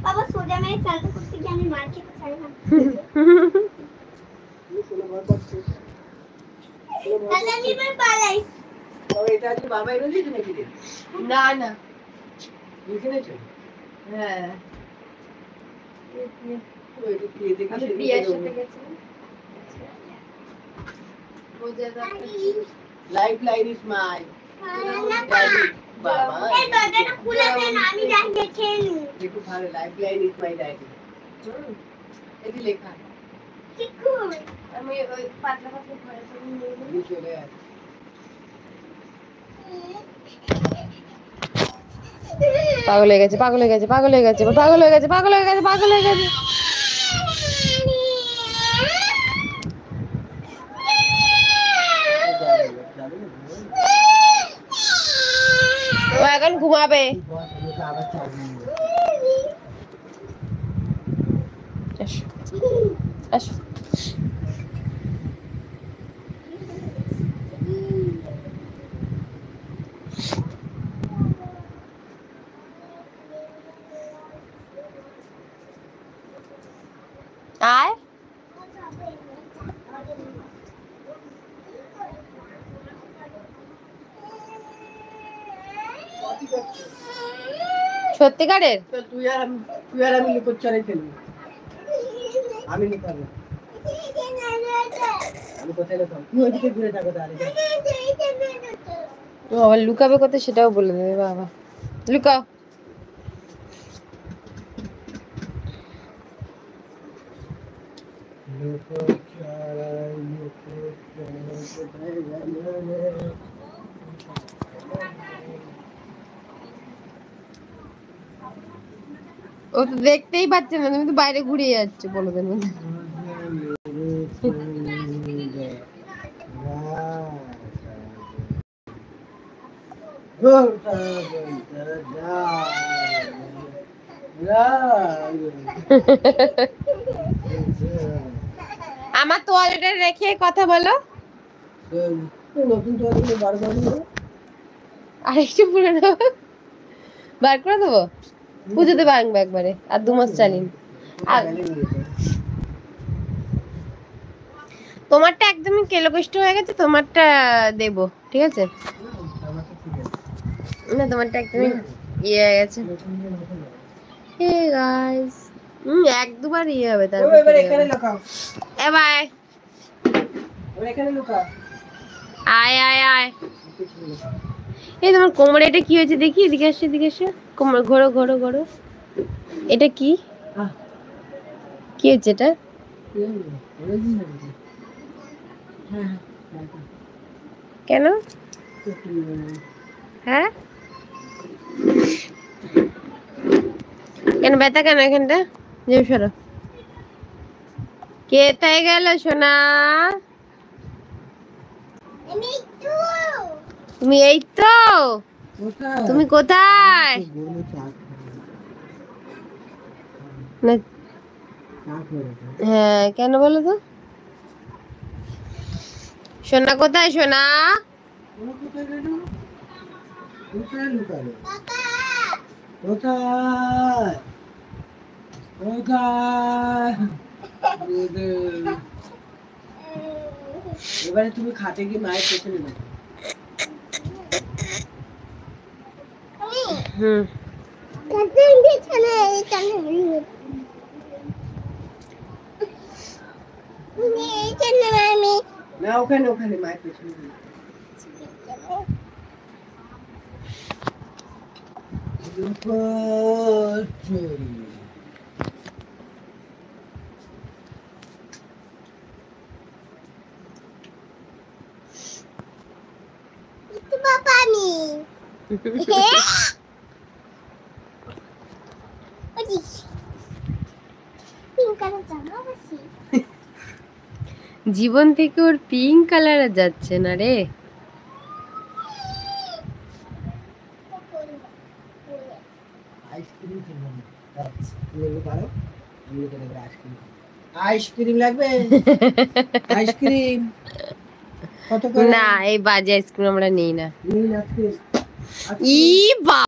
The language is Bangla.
বাবা সোজা মেরে চালতে করতে গিয়ে আমি মার খেতে চাই না। তাহলে আমি এবার পালাই। তবে এটা কি বাবা এনে দিয়েছে নাকি? না না বুঝেছো? হ্যাঁ ওই তো কি দেখি আমি প্রিয়ার সাথে গেছিলাম। লাইফ লাইন ইজ মাই বাবা এই দরজাটা খুলে দেন আমি যাই দেখে নিই। একটু ভালো life line is my diary এটি লেখা ঠিক করে আমি ওই পাতলা পাতলা ঘরে নিয়ে গেলাম। চলে আসে পাগল হয়ে গেছে পাগল হয়ে গেছে পাগল হয়ে গেছে পাগল হয়ে গেছে পাগল হয়ে গেছে পাগল হয়ে গেছে। ও এখন ঘুমাবে। আসো আসো আয়। সত্যিকারের তুই আর আমি লিখো চলে খেলবো আমি লিখাবো আমি কোথায় লিখাবো তুই ওইদিকে ঘুরে থাকো তাহলে ও আবার লুকাবে কোথায় সেটাও বলে দেবে বাবা। লুকাও। ও তো দেখতেই পাচ্ছে না তুমি তো বাইরে ঘুরিয়ে যাচ্ছ বলদের মধ্যে। আমার তোয়ালেটা রেখে কথা বলো। নতুন তোয়ালে বার করে দেবো আর একটু পুরনো বার করে দেবো। পুজোতে ভাঙবে একবারে আর 2 মাস চালিন। আর তোমারটা একদমই কেলোকষ্ট হয়ে গেছে তোমারটা দেব ঠিক আছে না তোমারটা একদমই ইয়ে হয়ে গেছে। হে গাইস এক দুবার ইয়ে হবে তারপর এবার এখানে লুকাও এবার এবার এখানে লুকাও আয় আয় আয়। এই তোমার কোমরে এটা কি হয়েছে দেখি এদিকে আসো এদিকে আসো কোমর ঘোরো ঘোরো ঘোরো। এটা কি কি হচ্ছে এটা? কেন হ্যাঁ কেন ব্যথা কেন এখানটা? যাও সরো। কে তাই গেল সোনা? তুমি এই তো তুমি কোথায়? হ্যাঁ কেন বলো তো সোনা কোথায় সোনা? এবারে তুমি খাটে গিয়ে মায়ের পেছনে না না ওখানে ওখানে মায়ের পেছনে জীবন থেকে ওর পিঙ্ক কালার যাচ্ছে না রে। আইসক্রিম লাগবে আইসক্রিম কত করে? না এই বাজে আইসক্রিম আমরা নিই না। নিন আজকে ই বা